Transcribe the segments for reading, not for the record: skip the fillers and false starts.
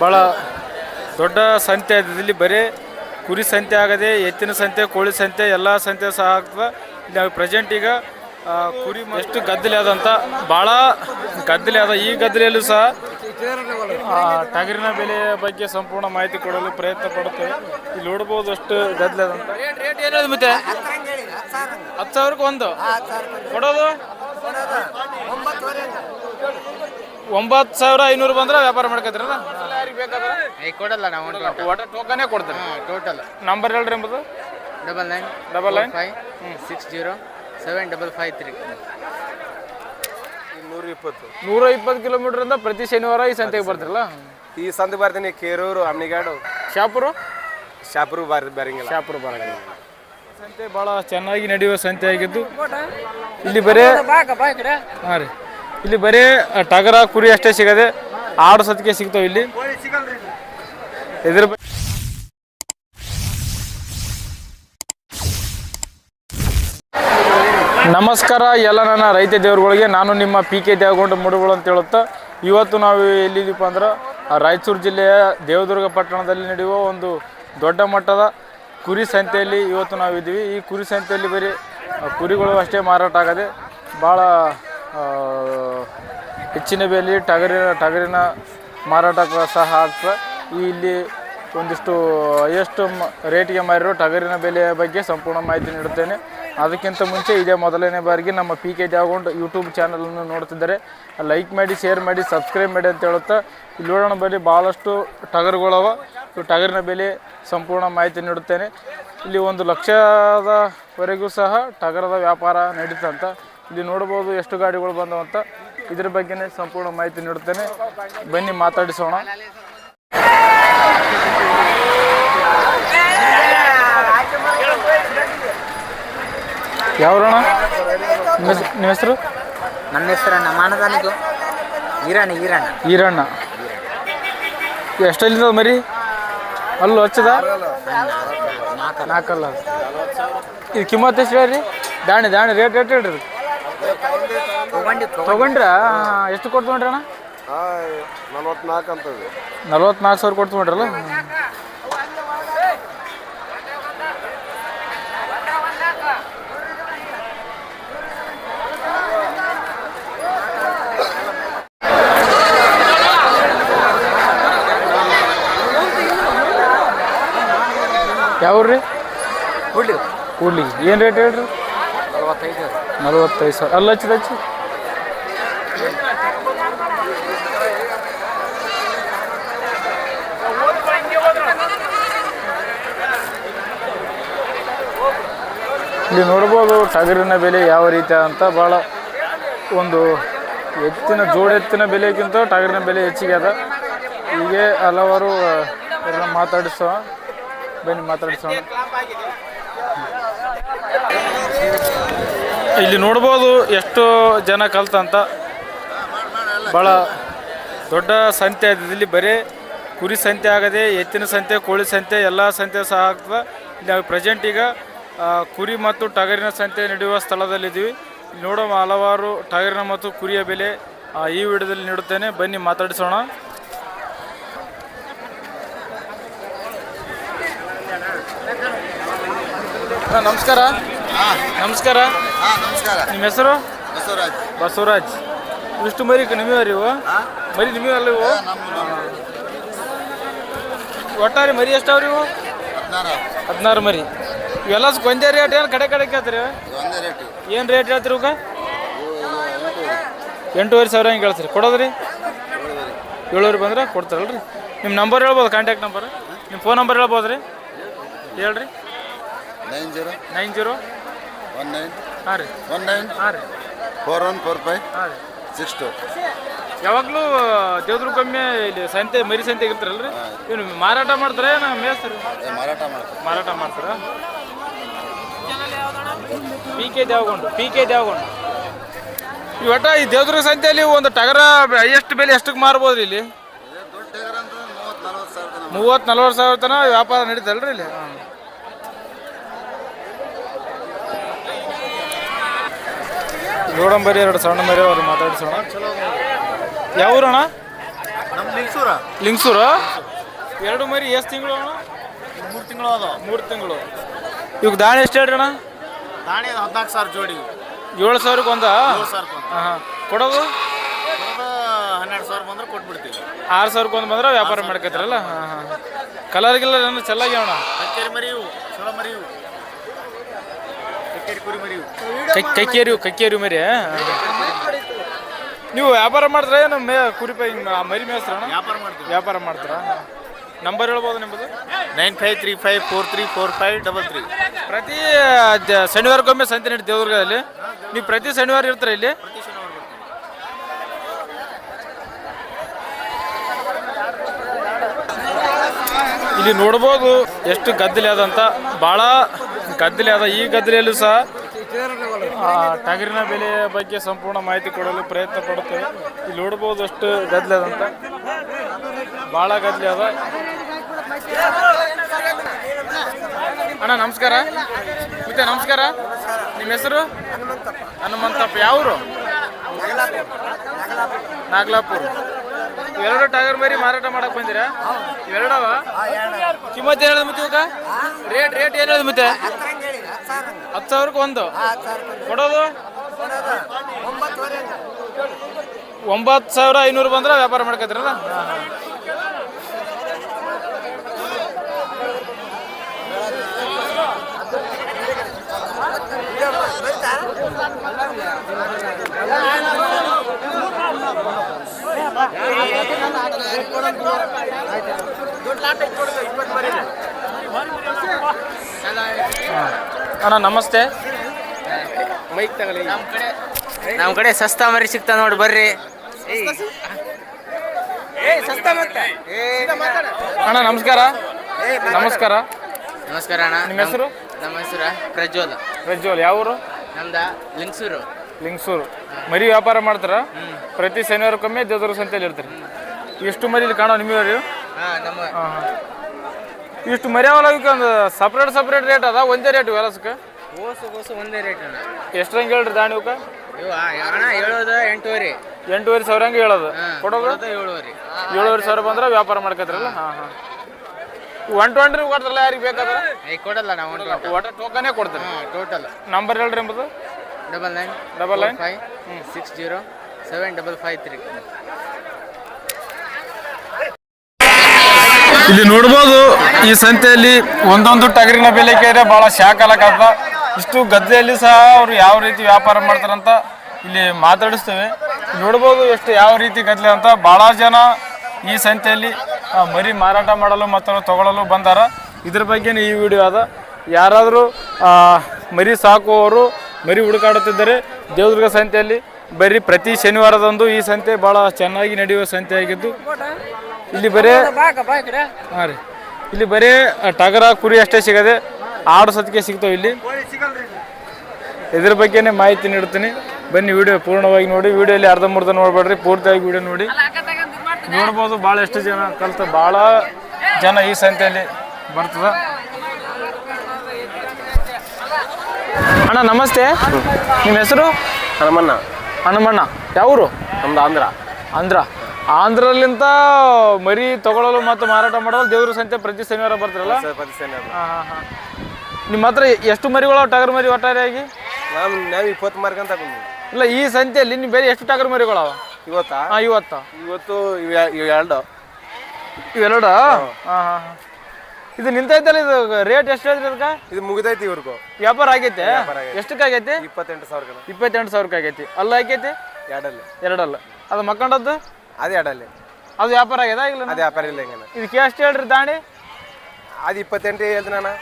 ಭಾಳ ದೊಡ್ಡ ಸಂತೆ ಇದೆ. ಇಲ್ಲಿ ಬರೀ ಕುರಿ ಸಂತೆ ಆಗದೆ, ಎತ್ತಿನ ಸಂತೆ, ಕೋಳಿ ಸಂತೆ ಎಲ್ಲ ಸಂತೆ ಸಹ ಆಗ್ತದೆ. ಇಲ್ಲಿ ನಾವು ಪ್ರೆಸೆಂಟ್ ಈಗ ಕುರಿ ಎಷ್ಟು ಗದ್ದಲೆ ಆದಂತ ಭಾಳ ಗದ್ದಲೆ ಆದ. ಈ ಗದ್ದಲೆಯಲ್ಲೂ ಸಹ ಟಗರಿನ ಬೆಲೆಯ ಬಗ್ಗೆ ಸಂಪೂರ್ಣ ಮಾಹಿತಿ ಕೊಡಲು ಪ್ರಯತ್ನ ಪಡುತ್ತೇವೆ. ಇಲ್ಲಿ ನೋಡ್ಬೋದು ಅಷ್ಟು ಗದ್ದಲೆ ಆದಂತ. ರೇಟ್ ಏನಿದೆ ಮತ್ತೆ 10,000ಕ್ಕೆ ಒಂದು ಕೊಡೋದು 9,500 ಬಂದ್ರೆ ವ್ಯಾಪಾರ ಮಾಡ್ಕೊತೀರಲ್ಲ? ಯಾರಿಗೆ ಬೇಕಾದ್ರೆ ಕೊಡಲ್ಲ ನಾವು ಒಟ್ಟು ಟೋಕನೇ ಕೊಡ್ತಾರೆ ಟೋಟಲ್. ನಂಬರ್ ಹೇಳ್ರಿ ಎಂಬುದು 9995675553. 120 ಕಿಲೋಮೀಟರ್ ಪ್ರತಿ ಶನಿವಾರ ಈ ಸಂತೆಗೆ ಬರ್ತಿರಲ್ಲ? ಈ ಸಂತೆ ಬರ್ತೀನಿ. ಕೇರೂರು, ಅಮ್ನಿಗಾಡು, ಶಾಪುರ ಬರಂಗಿಲ್ಲ. ಶಾಪುರ ಬರಂಗಿಲ್ಲ. ಸಂತೆ ಭಾಳ ಚೆನ್ನಾಗಿ ನಡೆಯುವ ಸಂತೆ ಆಗಿದ್ದು ಇಲ್ಲಿ ಬರೇ ಹಾಂ ರೀ, ಇಲ್ಲಿ ಬರೀ ಟಗರ ಕುರಿ ಅಷ್ಟೇ ಸಿಗದೆ, ಆಡು ಸತಿಗೆ ಸಿಗ್ತಾವೆ ಇಲ್ಲಿ. ಇದ್ರ ನಮಸ್ಕಾರ ಎಲ್ಲ ನನ್ನ ರೈತ ದೇವರುಗಳಿಗೆ. ನಾನು ನಿಮ್ಮ PK ದೇವಗೊಂಡ ಮುಡುಗಳು ಅಂತ ಹೇಳುತ್ತಾ, ಇವತ್ತು ನಾವು ಎಲ್ಲಿದ್ದೀವಿ ಅಂದ್ರೆ ರಾಯಚೂರು ಜಿಲ್ಲೆಯ ದೇವದುರ್ಗ ಪಟ್ಟಣದಲ್ಲಿ ನಡೆಯುವ ಒಂದು ದೊಡ್ಡ ಮಟ್ಟದ ಕುರಿ ಸಂತೆಯಲ್ಲಿ ಇವತ್ತು ನಾವು ಇದ್ದೀವಿ. ಈ ಕುರಿ ಸಂತೆಯಲ್ಲಿ ಬರೀ ಕುರಿಗಳು ಅಷ್ಟೇ ಮಾರಾಟ ಆಗದೆ, ಭಾಳ ಹೆಚ್ಚಿನ ಬೆಲೆ ಟಗರಿನ ಮಾರಾಟ ಸಹ ಆಗ್ತದೆ. ಇಲ್ಲಿ ಒಂದಿಷ್ಟು ಎಷ್ಟು ರೇಟಿಗೆ ಮಾರಿರೋ ಟಗರಿನ ಬೆಲೆಯ ಬಗ್ಗೆ ಸಂಪೂರ್ಣ ಮಾಹಿತಿ ನೀಡುತ್ತೇನೆ. ಅದಕ್ಕಿಂತ ಮುಂಚೆ ಇದೇ ಮೊದಲನೇ ಬಾರಿಗೆ ನಮ್ಮ PK ದೇವಗೊಂಡ ಯೂಟ್ಯೂಬ್ ಚಾನಲನ್ನು ನೋಡ್ತಿದ್ದಾರೆ, ಲೈಕ್ ಮಾಡಿ, ಶೇರ್ ಮಾಡಿ, ಸಬ್ಸ್ಕ್ರೈಬ್ ಮಾಡಿ ಅಂತ ಹೇಳುತ್ತಾ, ಇಲ್ಲಿ ನೋಡೋಣ ಬರೀ ಭಾಳಷ್ಟು ಟಗರುಗಳವ. ಟಗರಿನ ಬೆಲೆ ಸಂಪೂರ್ಣ ಮಾಹಿತಿ ನೀಡುತ್ತೇನೆ. ಇಲ್ಲಿ 1 ಲಕ್ಷದವರೆಗೂ ಸಹ ಟಗರದ ವ್ಯಾಪಾರ ನಡೀತಂತ. ಇಲ್ಲಿ ನೋಡ್ಬೋದು ಎಷ್ಟು ಗಾಡಿಗಳು ಬಂದವಂತ. ಇದ್ರ ಬಗ್ಗೆನೇ ಸಂಪೂರ್ಣ ಮಾಹಿತಿ ನೀಡುತ್ತೇನೆ, ಬನ್ನಿ ಮಾತಾಡಿಸೋಣ. ಯಾವ್ರಣ ನಿಮ್ಮ ಹೆಸರು? ನಮ್ಮ ಹೆಸರು ಮಾನದಾನಿದು ಈರಣ್ಣ. ಎಷ್ಟಲ್ಲಿಂದ ಮರಿ? ಅಲ್ಲೂ ಹಚ್ಚದ 4 ಇದು ಕಿಮ್ಮತ್ತು ಎಷ್ಟು ಹೇಳ್ರಿ? ದಾಣಿ ರೇಟ್ ಹೇಳ್ರಿ. ತೊಗೊಂಡ್ರ ಎಷ್ಟು ಕೊಟ್ಟು ತೊಗೊಂಡ್ರಿ ಅಣ್ಣ? 44,000 ಕೊಟ್ಟು ತೊಗೊಂಡ್ರಲ್ಲ? ಯಾವ್ರಿ? ಕೂಡ್ಲಿ. ಏನು ರೇಟ್ ಹೇಳ್ರಿ? 45,000. ಅಲ್ಲಿ ಹಚ್ಚಿ ಇಲ್ಲಿ ನೋಡ್ಬೋದು ಟಗರಿನ ಬೆಲೆ ಯಾವ ರೀತಿ ಅಂತ. ಭಾಳ ಒಂದು ಜೋಡೆತ್ತಿನ ಬೆಲೆಗಿಂತ ಟಗರಿನ ಬೆಲೆ ಹೆಚ್ಚಿಗೆ ಅದ. ಹೀಗೆ ಹಲವಾರು ಮಾತಾಡಿಸೋಣ, ಬನ್ನಿ ಮಾತಾಡಿಸೋಣ. ಇಲ್ಲಿ ನೋಡ್ಬೋದು ಎಷ್ಟು ಜನ ಕಲ್ತಂತ. ಭಾಳ ದೊಡ್ಡ ಸಂತೆ ಇದೆ. ಇಲ್ಲಿ ಬರೀ ಕುರಿ ಸಂತೆ ಆಗದೆ, ಎತ್ತಿನ ಸಂತೆ, ಕೋಳಿ ಸಂತೆ ಎಲ್ಲ ಸಂತೆ ಸಹ ಆಗ್ತದೆ. ಇಲ್ಲಿ ನಾವು ಪ್ರೆಸೆಂಟ್ ಈಗ ಕುರಿ ಮತ್ತು ಟಗರಿನ ಸಂತೆ ನಡೆಯುವ ಸ್ಥಳದಲ್ಲಿದ್ದೀವಿ. ಇಲ್ಲಿ ನೋಡೋ ಹಲವಾರು ಟಗರಿನ ಮತ್ತು ಕುರಿಯ ಬೆಲೆ ಈ ವಿಡಿಯೋದಲ್ಲಿ ನೀಡುತ್ತೇನೆ, ಬನ್ನಿ ಮಾತಾಡಿಸೋಣ. ನಮಸ್ಕಾರ. ನಮಸ್ಕಾರ. ನಿಮ್ಮ ಹೆಸರು? ಬಸವರಾಜ್. ಇಷ್ಟು ಮರಿ ನಿಮ್ಮವರಿ ಇವು? ಮರಿ ನಿಮ್ಮವಲ್ಲ ಇವು? ಒಟ್ಟಾರೆ ಮರಿ ಎಷ್ಟಾವ್ರಿ ಇವು? 16 ಮರಿ. ಇವೆಲ್ಲ ಒಂದೇ ರೇಟ್ ಏನು ಕಡೆ ಕೇಳ್ತೀರಿ? ಏನು ರೇಟ್ ಹೇಳ್ತೀರಿ ಇವಾಗ? 8,500 ಹಿಂಗೆ ಹೇಳ್ತೀರಿ. ಕೊಡೋದ್ರಿ 7,000 ಬಂದ್ರೆ ಕೊಡ್ತಾರಲ್ರಿ? ನಿಮ್ಮ ನಂಬರ್ ಹೇಳ್ಬೋದು, ಕಾಂಟ್ಯಾಕ್ಟ್ ನಂಬರ್, ನಿಮ್ಮ ಫೋನ್ ನಂಬರ್ ಹೇಳ್ಬೋದು ರೀ? ಹೇಳ್ರಿ. 90 ಹಾಂ ರೀ 4145 ಹಾಂ ರೀ 62. ಯಾವಾಗಲೂ ದೇವದುರ್ಗಮ್ಮೆ ಇಲ್ಲಿ ಸಂತೆ ಮರಿ ಸಂತೆಗೆ ಇರ್ತಾರಲ್ರಿ? ಏನು ಮಾರಾಟ ಮಾಡ್ತಾರೆ? ಮೇಸ್ತಾರೆ? ಮಾರಾಟ ಮಾಡ್ತಾರ. PK ದೇವಗೊಂಡು ಇವತ್ತ ಈ ದೇವದುರ್ಗ ಸಂತೆಯಲ್ಲಿ ಒಂದು ಟಗರ ಎಷ್ಟು ಬೆಲೆ ಎಷ್ಟಕ್ಕೆ ಮಾರ್ಬೋದು ರೀ ಇಲ್ಲಿ? 30-40 ಸಾವಿರ ತನಕ ವ್ಯಾಪಾರ ನಡೀತಲ್ರಿ ಇಲ್ಲಿ? ನೋಡಂಬರಿ 2 ಸಣ್ಣ ಮರಿ ಅವ್ರು ಮಾತಾಡಿಸೋಣ. ಯಾವ ಊರಣ್ಣ? ಲಿಂಗ್ಸೂರು ಎರಡು ಮರಿ ಎಷ್ಟು ತಿಂಗಳು ಅಣ್ಣ? 3 ತಿಂಗಳು ಅದು. 3 ತಿಂಗಳು. ಇವಾಗ ದಾಣಿ ಎಷ್ಟು ಹೇಳ್ರಿ ಅಣ್ಣ? ದಾಣಿ 14,000 ಜೋಡಿ. 7,000ಕ್ಕೆ ಒಂದ? 7,000 ಹಾಂ. ಕೊಡೋದು 12,000 ಬಂದ್ರೆ ಕೊಟ್ಬಿಡ್ತೀವಿ. 6,000ಕ್ಕೆ ಒಂದು ಬಂದ್ರೆ ವ್ಯಾಪಾರ ಮಾಡ್ಕೈತ್ರಲ್ಲ. ಹಾಂ ಹಾಂ. ಕಲರ್ ಗಿಲ್ಲರ್ ಏನು ಚೆನ್ನಾಗಿ ಅಣ್ಣ? ಕಕ್ಕೇರಿ ಮರಿ ಇವು, ಚೊಳ ಮರಿ ಇವು, ಕಕ್ಕೇರಿ ಕುರಿ ಮರಿ ಇವು. ಕಕ್ಕೇರಿ ಮರಿ. ನೀವು ವ್ಯಾಪಾರ ಮಾಡ್ತೀರಾ ಏನು ಕುರಿ ಮರಿ ಮೇಯಿಸ್ತಾರ? ವ್ಯಾಪಾರ ಮಾಡ್ತೀವಿ. ವ್ಯಾಪಾರ ಮಾಡ್ತೀರಾ? ನಂಬರ್ ಹೇಳ್ಬೋದು ನಿಮ್ಮದು? 9535434533. ಪ್ರತಿ ಶನಿವಾರಕ್ಕೊಮ್ಮೆ ಸಂತೆ ನಡೀತಿ ದೇವದುರ್ಗದಲ್ಲಿ. ನೀವು ಪ್ರತಿ ಶನಿವಾರ ಇರ್ತೀರ ಇಲ್ಲಿ? ಇಲ್ಲಿ ನೋಡ್ಬೋದು ಎಷ್ಟು ಗದ್ದಲೆ ಅದಂತ. ಭಾಳ ಗದ್ದಲೆ ಅದ. ಈ ಗದ್ದಲೆಯಲ್ಲೂ ಸಹ ಟಗರಿನ ಬೆಲೆಯ ಬಗ್ಗೆ ಸಂಪೂರ್ಣ ಮಾಹಿತಿ ಕೊಡಲು ಪ್ರಯತ್ನ ಪಡುತ್ತೇವೆ. ಇಲ್ಲಿ ನೋಡ್ಬೋದು ಅಷ್ಟು ಗದ್ದಲೆ ಅದಂತ. ಭಾಳ ಗದ್ದಲೆ ಅದ. ಅಣ್ಣ ನಮಸ್ಕಾರ. ಮತ್ತೆ ನಮಸ್ಕಾರ. ನಿಮ್ಮ ಹೆಸರು? ಹನುಮಂತಪ್ಪ. ಯಾವರು? ನಾಗಲಾಪುರ. ಇವೆರಡು ಟಗರ್ ಮರಿ ಮಾರಾಟ ಮಾಡಕ್ ಬಂದಿರಾ? ಇವೆರಡವ ಕಿಮ್ಮತ್ತು ಏನು ಹೇಳಿದ್ ಮತ್ತೆ ಇವಾಗ? ರೇಟ್ ಏನು ಹೇಳಿದ್ ಮತ್ತೆ? 10,000ಕ್ಕೆ ಒಂದು. ಕೊಡೋದು 9,500 ಬಂದ್ರೆ ವ್ಯಾಪಾರ ಮಾಡ್ಕೊತೀರಲ್ಲ? ಅಣ್ಣ ನಮಸ್ತೆ. ಮೈಕ್ ತಗೊಳ್ಳಿ. ನಮ್ಮ ಕಡೆ ಸಸ್ತಾ ಮರಿ ಸಿಗ್ತಾ ನೋಡಿ ಬರ್ರಿ. ಅಣ್ಣ ನಮಸ್ಕಾರ. ನಮಸ್ಕಾರ. ನಮಸ್ಕಾರ ಅಣ್ಣ. ನಿಮ್ಮ ಹೆಸರು? ನಮ್ಮ ಹೆಸರು ಪ್ರಜ್ವಲ್. ಪ್ರಜ್ವಲ್. ಯಾವೂರು? ನಮ್ದ ಲಿಂಗ್ಸೂರು. ಲಿಂಗ್ಸೂರು. ಮರಿ ವ್ಯಾಪಾರ ಮಾಡ್ತಾರ? ಪ್ರತಿ ಶನಿವಾರಕ್ಕೊಮ್ಮೆ ದೇವದುರ್ಗ ಸಂತೆಯಲ್ಲಿ ಇರ್ತೀರಿ. ಎಷ್ಟು ಮರಿ ಇಲ್ಲಿ ಕಾಣೋ ನಿಮಗೆ? ನಮ್ಮ ಇಷ್ಟು ಮರಿ ಅವಲ್ಲ. ಒಂದು ಸಪ್ರೇಟ್ ರೇಟ್ ಅದ? ಒಂದೇ ರೇಟ್ ವ್ಯಾಲಸಕ್ಕೆ? ಓಸು ಒಂದೇ ರೇಟ್ ಅಣ್ಣ. ಎಷ್ಟ್ರಂಗೆ ಹೇಳ್ರಿ ದಾಣಿ ಇವಕ್ಕೆ? ಇವ ಅಣ್ಣ ಹೇಳೋದು 8,500. 8,500 ಹಂಗೆ ಹೇಳೋದು. ಕೊಡೋದು 7,500. 7,500 ಬಂದ್ರೆ ವ್ಯಾಪಾರ ಮಾಡ್ಕೊತಿರಲ್ಲ? ಹಾಂ ಹಾಂ. 120 ಕೊಡ್ತಾರಲ್ಲ ಯಾರಿಗೆ ಬೇಕಾದ್ರೆ? ಕೊಡಲ್ಲ ನಾವು ಒಟ್ಟು ಟೋಕನೇ ಕೊಡ್ತಾರೆ. ಟೋಟಲ್. ನಂಬರ್ ಹೇಳ್ರಿ ಎಂಬುದು? 9945607553. ಇಲ್ಲಿ ನೋಡ್ಬೋದು ಈ ಸಂತೆಯಲ್ಲಿ ಒಂದೊಂದು ಟಗರಿನ ಬೆಲೆ ಕೇಳಿದ್ರೆ ಭಾಳ ಶಾಕ್ ಆಗತ್ತ. ಇಷ್ಟು ಗದ್ದೆಯಲ್ಲಿ ಸಹ ಅವರು ಯಾವ ರೀತಿ ವ್ಯಾಪಾರ ಮಾಡ್ತಾರಂತ ಇಲ್ಲಿ ಮಾತಾಡಿಸ್ತೇವೆ. ನೋಡ್ಬೋದು ಎಷ್ಟು ಯಾವ ರೀತಿ ಗದ್ದಲೆ ಅಂತ. ಭಾಳ ಜನ ಈ ಸಂತೆಯಲ್ಲಿ ಮರಿ ಮಾರಾಟ ಮಾಡಲು ಮತ್ತು ತಗೊಳ್ಳಲು ಬಂದಾರ. ಇದ್ರ ಬಗ್ಗೆನೇ ಈ ವಿಡಿಯೋ ಅದ. ಯಾರಾದರೂ ಮರಿ ಸಾಕುವವರು ಮರಿ ಹುಡುಕಾಡುತ್ತಿದ್ದರೆ ದೇವದುರ್ಗ ಸಂತೆಯಲ್ಲಿ ಬರೀ ಪ್ರತಿ ಶನಿವಾರದಂದು ಈ ಸಂತೆ ಭಾಳ ಚೆನ್ನಾಗಿ ನಡೆಯುವ ಸಂತೆ ಆಗಿದ್ದು ಇಲ್ಲಿ ಬರೀ ಹಾಂ ರೀ ಇಲ್ಲಿ ಬರೀ ಟಗರ ಕುರಿ ಅಷ್ಟೇ ಸಿಗದೆ ಆಡು ಸತಿಗೆ ಸಿಗ್ತಾವೆ ಇಲ್ಲಿ. ಇದ್ರ ಬಗ್ಗೆನೇ ಮಾಹಿತಿ ನೀಡ್ತೀನಿ. ಬನ್ನಿ ವಿಡಿಯೋ ಪೂರ್ಣವಾಗಿ ನೋಡಿ. ವಿಡಿಯೋಲಿ ಅರ್ಧಂಬರ್ಧ ನೋಡ್ಬೇಡ್ರಿ, ಪೂರ್ತಿಯಾಗಿ ವಿಡಿಯೋ ನೋಡಿ. ನೋಡ್ಬೋದು ಭಾಳ ಎಷ್ಟು ಜನ ಕಲ್ತ ಭಾಳ ಜನ ಈ ಸಂತೆಯಲ್ಲಿ ಬರ್ತದ. ಅಣ್ಣ ನಮಸ್ತೆ. ನಿಮ್ಮ ಹೆಸರು? ಹನುಮಣ್ಣ. ಯಾವರು? ನಮ್ದು ಆಂಧ್ರ. ಆಂಧ್ರಲ್ಲಿಂದ ಮರಿ ತಗೊಳ್ಳಲು ಮತ್ತು ಮಾರಾಟ ಮಾಡಲು ದೇವ್ರ ಸಂತೆ ಪ್ರತಿ ಶನಿವಾರ ಬರ್ತಾರಲ್ಲ? ಹಾಂ. ನಿಮ್ಮ ಹತ್ರ ಎಷ್ಟು ಮರಿಗಳು ಟಗರ್ ಮರಿ ಒಟ್ಟಾರೆಯಾಗಿ? ನಾವು 20 ಮಾರ್ಕಂತ ಇಲ್ಲ, ಈ ಸಂತೆಯಲ್ಲಿ ನೀವು ಬೇರೆ ಎಷ್ಟು ಟಗರ್ ಮರಿಗಳವ ಇವತ್ತಾ? ಹಾಂ ಇವತ್ತು ಇವೆರಡು. ಹಾಂ. ಇದು ನಿಂತೈತಲ್ಲ, ಇದು ರೇಟ್ ಎಷ್ಟು ಹೇಳಿದ್ರಿ ಅದಕ್ಕೆ? ಇದು ಮುಗಿದೈತಿ ಇವ್ರಿಗೂ. ವ್ಯಾಪಾರ ಆಗೈತೆ? ಎಷ್ಟಕ್ಕೆ ಆಗೈತಿ? 28,000. 28,000 ಆಗೈತಿ. ಅಲ್ಲ ಆಗೈತಿ? ಎರಡಲ್ಲ. ಅದು ಮಕ್ಕಂಡದ್ದು? ಅದು ಎರಡಲ್ಲಿ. ಅದು ವ್ಯಾಪಾರ ಆಗ್ಯದ ಇಲ್ಲ? ಅದು ವ್ಯಾಪಾರ ಇಲ್ಲ. ಹೆಂಗ ಇದಕ್ಕೆ ಎಷ್ಟು ಹೇಳ್ರಿ ದಾಣಿ? ಅದು 28 ಹೇಳ್ತೀನಿ ನಾನು.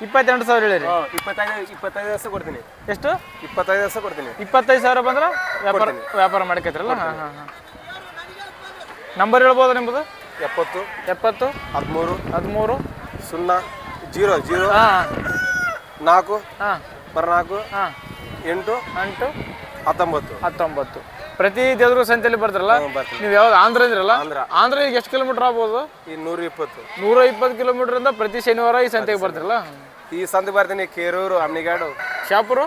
28,000 ಹೇಳಿರಿ. 25 ಕೊಡ್ತೀನಿ. ಎಷ್ಟು? 25 ಕೊಡ್ತೀನಿ. 25,000 ಬಂದ್ರೆ ವ್ಯಾಪಾರ ಮಾಡ್ಕೈತ್ರಲ್ಲ? ಹಾಂ. ನಂಬರ್ ಹೇಳ್ಬೋದು ನಿಮ್ಮದು? 70 13 0 0 ಹಾಂ 4 ಹಾಂ 4 ಹಾಂ 8 19. ಪ್ರತಿ ದೇವದುರ್ಗ ಸಂತೆಯಲ್ಲಿ ಬರ್ತಾರಲ್ಲ ನೀವು? ಯಾವಾಗ ಆಂಧ್ರ ಅಂದ್ರಲ್ಲ? ಆಂಧ್ರ ಈಗ ಎಷ್ಟು ಕಿಲೋಮೀಟರ್ ಆಗ್ಬೋದು? ಈ 120 ಕಿಲೋಮೀಟರ್ ಪ್ರತಿ ಶನಿವಾರ ಈ ಸಂತೆಗೆ ಬರ್ತಾರಲ್ಲ? ಈ ಸಂತೆ ಬರ್ತೀನಿ. ಕೇರೂರು, ಅಮ್ನಿಗಾಡು, ಶಾಪುರ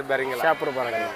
ಬರಂಗಿಲ್ಲ. ಶಾಪುರ ಬರಂಗಿಲ್ಲ.